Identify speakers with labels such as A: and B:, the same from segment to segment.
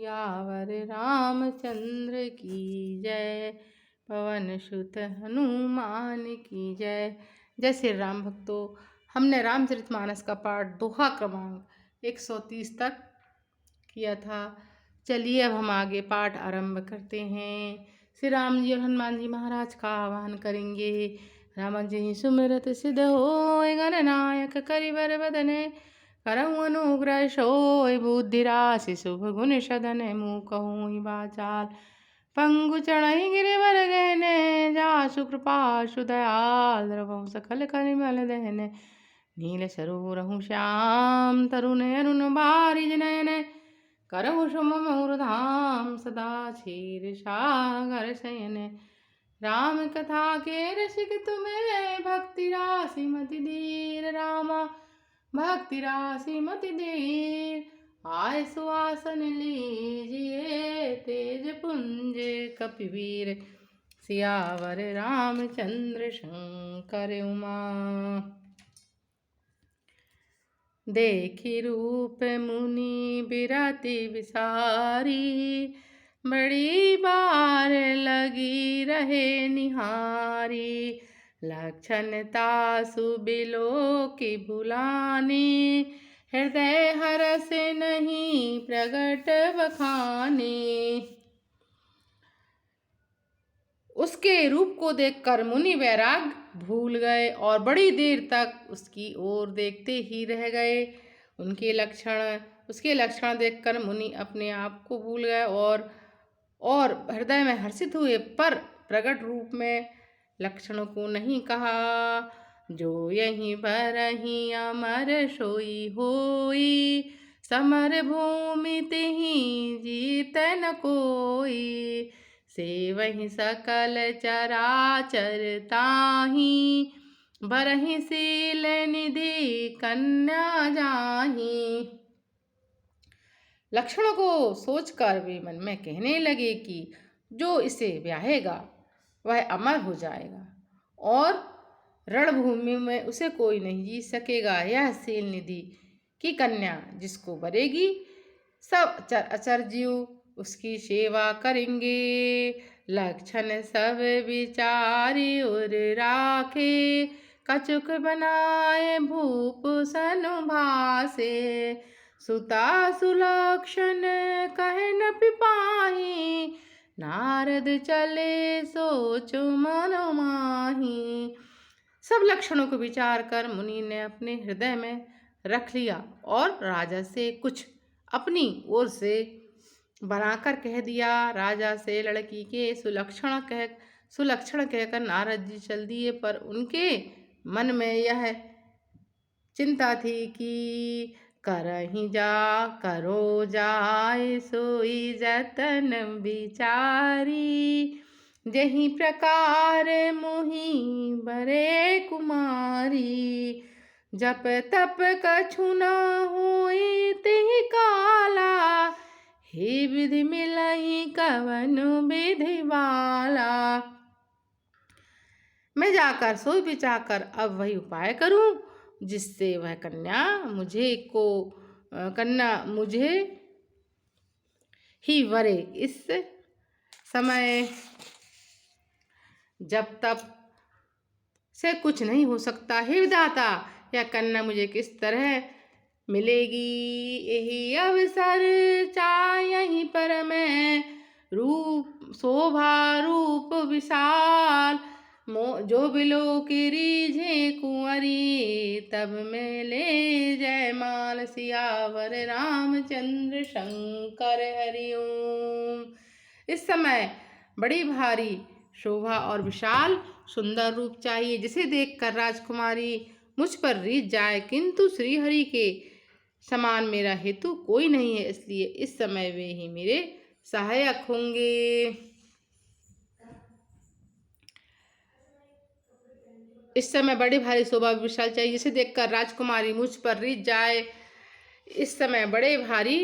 A: सियावर रामचंद्र की जय। पवन सुत हनुमान की जय। जय श्री राम भक्तों, हमने रामचरितमानस का पाठ दोहा क्रमांक 130 तक किया था। चलिए अब हम आगे पाठ आरंभ करते हैं। श्री राम जी और हनुमान जी महाराज का आह्वान करेंगे। राम जी सुमिरत सिद्ध होय, गणनायक करिबर बदने, करहु अनुग्रह सोय, बुद्धि राशि शुभ गुण सदन, मुँह कहूँ बाचाल, पंगु चढ़ई गिरिवर गहने, जासु कृपा सुदयाल, द्रवहु सकल कलिमल दहने, नील सरोरहु श्याम, तरुण अरुण बारिज नयन, करहु सुम मधुर धाम, सदा क्षीर सागर शयन। राम कथा के रसिक तुम्हें, भक्ति राशि मति धीर, रामा भक्ति राशि मति धीर, आय सुआसन लीजिए, तेज पुंज कपिवीर, सियावर रामचंद्र शंकर उमा। देखी रूप मुनि बिरति विसारी, बड़ी बार लगी रहे निहारी, लक्षण तासु बिलो की भुलानी, हृदय हरस नहीं प्रगट बखानी। उसके रूप को देखकर मुनि वैराग भूल गए और बड़ी देर तक उसकी ओर देखते ही रह गए। उसके लक्षण देखकर मुनि अपने आप को भूल गए और हृदय में हर्षित हुए, पर प्रकट रूप में लक्षणों को नहीं कहा। जो यहीं पर ही अमर सोई होई, समर भूमि तिहि जीत न कोई, से वही सकल चराचर ताहि, बरहि शील निधि कन्या जाहि। लक्षणों को सोचकर वे मन में कहने लगे कि जो इसे ब्याहेगा वह अमर हो जाएगा और रणभूमि में उसे कोई नहीं जीत सकेगा। यह शील निधि की कन्या जिसको बरेगी, सब अचर जीव उसकी सेवा करेंगे। लक्षण सब विचारी उर राखे, कछुक बनाए भूप सन भासे, सुता सुलक्षण कहे न पिपाही, नारद चले सोचो मन माही। सब लक्षणों को विचार कर मुनि ने अपने हृदय में रख लिया और राजा से कुछ अपनी ओर से बनाकर कह दिया। राजा से लड़की के सुलक्षण कहकर नारद जी चल दिए, पर उनके मन में यह चिंता थी कि करहि जा करो जाय सोई जतन बिचारी, जही प्रकार मोहि बरे कुमारी, जप तप कछु न होई तिहि काला, हे विधि मिलहि कवन विधि वाला। मैं जाकर सोई बिचाकर अब वही उपाय करूं जिससे वह कन्या मुझे ही वरे। इस समय जब तब से कुछ नहीं हो सकता। हे विधाता, यह कन्या मुझे किस तरह मिलेगी? यही अवसर चाहि पर मैं, रूप शोभा रूप विशाल, जो बिलो की रीझे कुंवरी, तब में ले जयमाल, सियावर रामचंद्र शंकर हरिओम। इस समय बड़ी भारी शोभा और विशाल सुंदर रूप चाहिए, जिसे देखकर राजकुमारी मुझ पर रीझ जाए, किंतु श्रीहरि के समान मेरा हेतु कोई नहीं है, इसलिए इस समय वे ही मेरे सहायक होंगे। इस समय बड़ी भारी शोभा विशाल चाहिए, जिसे देखकर राजकुमारी मुझ पर रीझ जाए। इस समय बड़े भारी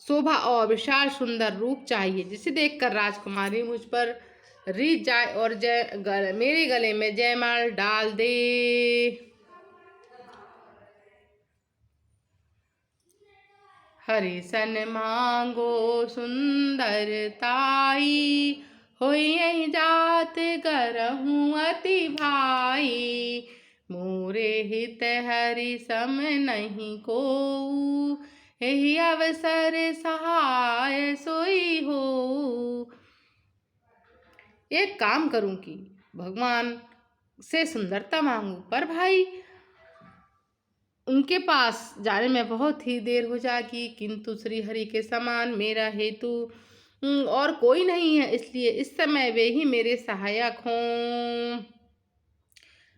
A: शोभा और विशाल सुंदर रूप चाहिए, जिसे देखकर राजकुमारी मुझ पर रीझ जाए और मेरे गले में जयमाल डाल दे। हरि सन मांगो सुंदरताई, होई यही जात करहूँ अति भाई। मोरे हित हरि सम नहीं कोऊ, यही अवसर सहाय सोई हो। एक काम करूं कि भगवान से सुंदरता मांगू, पर भाई उनके पास जाने में बहुत ही देर हो जाएगी, किंतु श्री हरि के समान मेरा हेतु और कोई नहीं है, इसलिए इस समय वे ही मेरे सहायक हों।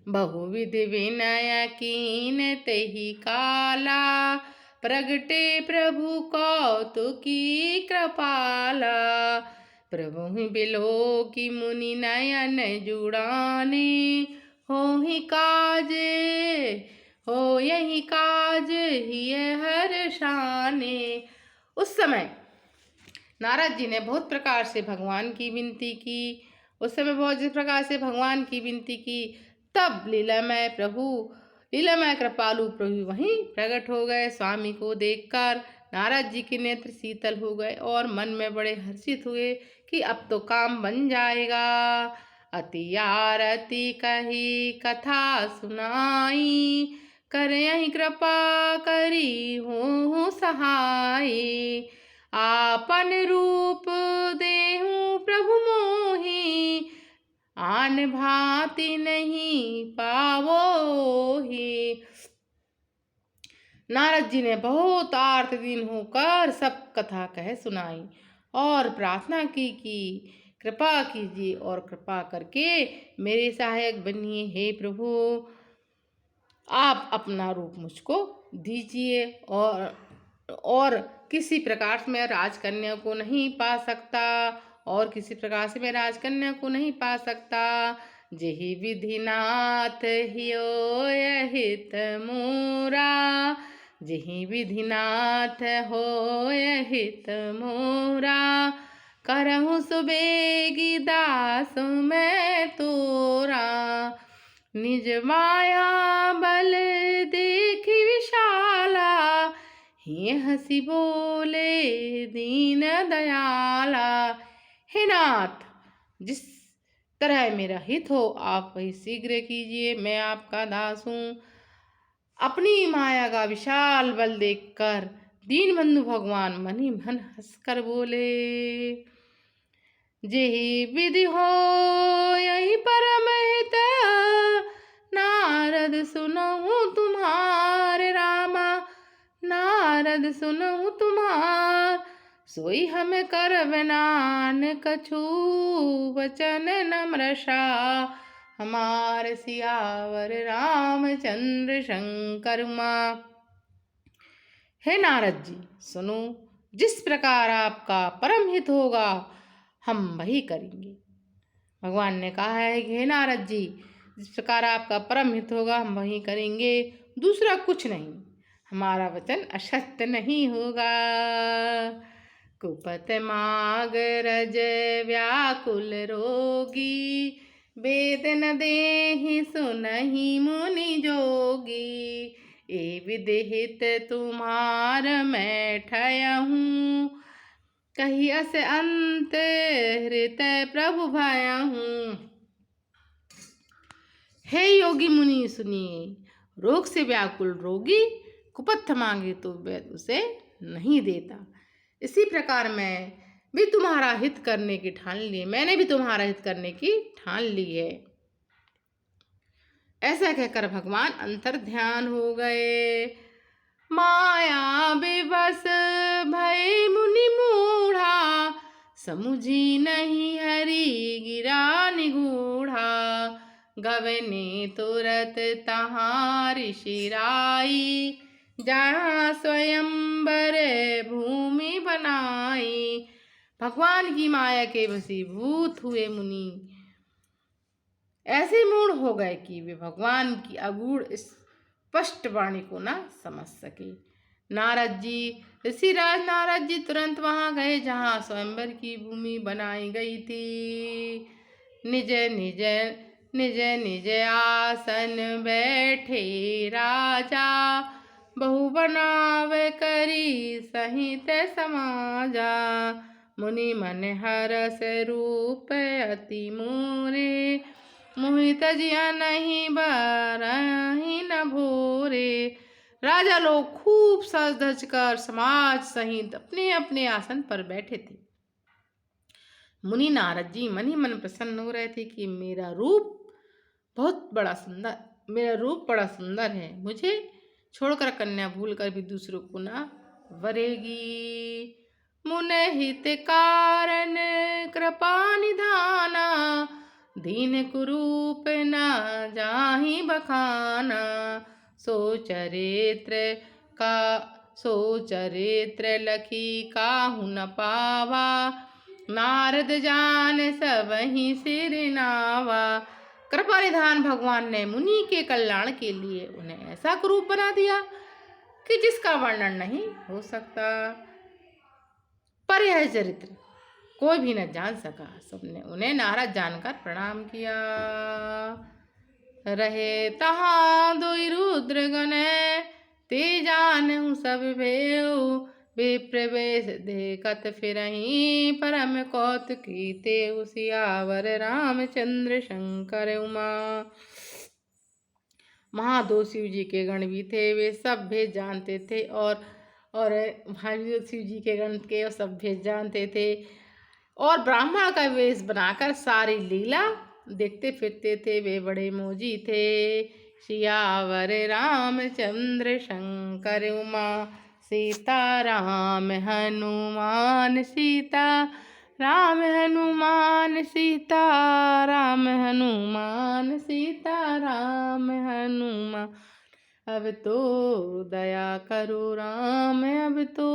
A: बहुविध विनय कीन तेहि काला, प्रगटे प्रभु कौतुकी कृपाला। प्रभु बिलो की मुनि नयन जुड़ाने, हो ही काज हो यही काज ही हर शाने। उस समय नारद जी ने बहुत प्रकार से भगवान की विनती की। उस समय बहुत जिस प्रकार से भगवान की विनती की, तब लीलामय कृपालु प्रभु वहीं प्रकट हो गए। स्वामी को देखकर नारद जी के नेत्र शीतल हो गए और मन में बड़े हर्षित हुए कि अब तो काम बन जाएगा। अति आरती कही कथा सुनाई, कर यही कृपा करी हो सहाय। आपन रूप देहूं प्रभु मोहि, आन भांति नहीं पावो ही। नारद जी ने बहुत आर्त दीन होकर सब कथा कह सुनाई और प्रार्थना की कि कृपा कीजिए और कृपा करके मेरे सहायक बनिए। हे प्रभु, आप अपना रूप मुझको दीजिए और किसी प्रकार से मैं राजकन्या को नहीं पा सकता, और किसी प्रकार से मैं राजकन्या को नहीं पा सकता। जेहि विधिनाथ हियो हित मोरा, जेहि विधिनाथ हो हित मोरा। करहूँ सुबेगी दास मैं तोरा, निज माया बल देखी विशाला। हे हंसी बोले दीन दयाला। हे नाथ, जिस तरह मेरा हित हो आप वही शीघ्र कीजिए, मैं आपका दास हूँ। अपनी माया का विशाल बल देखकर दीन बंधु भगवान मन ही मन हंसकर बोले, जेहि विधि हो यही परम हित, नारद सुनहु तुम्हारे रामा। नारद सुनहु तुम्हार, सोई हम करब नान कछु वचन नम्रसा। हमार सियावर रामचंद्र शंकर माँ। हे नारद जी सुनो, जिस प्रकार आपका परम हित होगा हम वही करेंगे। भगवान ने कहा है कि हे नारद जी, जिस प्रकार आपका परम हित होगा हम वही करेंगे, दूसरा कुछ नहीं। हमारा वचन असत्य नहीं होगा। कुपत माग रज व्याकुल रोगी, वेद न देहि सुनहि मुनि जोगी। ए विदिहित तुम्हार मैं ठयहूँ, कही अस अंत हृदय प्रभु भयहूँ। हे योगी मुनि सुनिए, रोग से व्याकुल रोगी कुपथ मांगे तो वैद्य उसे नहीं देता। इसी प्रकार मैं भी तुम्हारा हित करने की ठान ली, मैंने भी तुम्हारा हित करने की ठान ली है। ऐसा कहकर भगवान अंतर ध्यान हो गए। माया बेबस भय मुनि मूढ़ा, समुझी नहीं हरि गिरा निगूढ़ा। गवने तुरत तहाँ ऋषिराई, जहाँ स्वयंवर भूमि बनाई। भगवान की माया के वशीभूत हुए मुनि ऐसे मूढ़ हो गए कि वे भगवान की अगूढ़ स्पष्ट वाणी को न समझ सके। नारद जी, ऋषिराज नारद जी तुरंत वहां गए जहां स्वयंवर की भूमि बनाई गई थी। निज निज निज निज आसन बैठे राजा, बहु बनावे करी सहित समाजा। मुनि मन हरस रूप अति मोरे, मोहित जिया नहीं बारही न भोरे। राजा लोग खूब सज धज कर समाज सहित अपने अपने आसन पर बैठे थे। मुनि नारद जी मन ही मन प्रसन्न हो रहे थे कि मेरा रूप मेरा रूप बड़ा सुंदर है, मुझे छोड़कर कन्या भूलकर भी दूसरों को ना वरेगी। मुन हित कारण कृपा निधाना, दीन कुरूप न जाहि बखाना। सो चरित्र लखी काहू न पावा, नारद जान सबहि सिर नावा। कृपा निधान भगवान ने मुनि के कल्याण के लिए उन्हें ऐसा कुरूप बना दिया कि जिसका वर्णन नहीं हो सकता। पर यह चरित्र कोई भी न जान सका। सबने उन्हें नारद जानकर प्रणाम किया। रहे तहाँ दुई रुद्र गण, ते जानहु सब भेउ। विप्र वेश देखत फिरहि, परम कौतुकी तेउ। सियावर रामचंद्र शंकर उमा। महादेव शिव जी के गण भी थे, वे सब भेद जानते थे और महादेव शिव जी के गण के सब भेद जानते थे और ब्राह्मण का वेश बनाकर सारी लीला देखते फिरते थे। वे बड़े मोजी थे। सियावर रामचंद्र शंकर उमा, सीता राम हनुमान। सीता राम हनुमान, सीता राम हनुमान, सीता राम हनुमान। अब तो दया करो राम, अब तो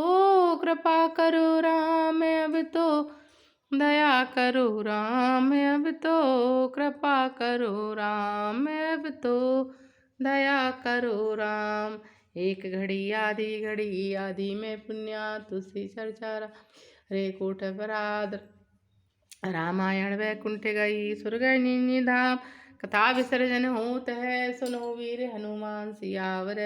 A: कृपा करो राम। अब तो दया करो राम, अब तो कृपा करो राम। अब तो दया करो राम। एक घड़ी आधी में पुण्या तुलसी चर्चा रे कोट अपराध। रामायण वैकुंठ गई सुर गई धाम, कथा विसर्जन होत है सुनो वीर हनुमान। सियावर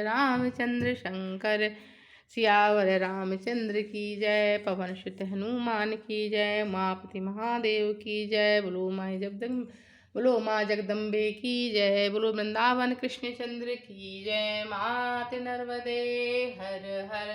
A: रामचंद्र की जय, पवन सुत हनुमान की जय। उमापति महादेव की जय, बोलो माँ जगदम्बे की जय। बोलो वृंदावन कृष्ण चंद्र की जय। मात नर्मदे हर हर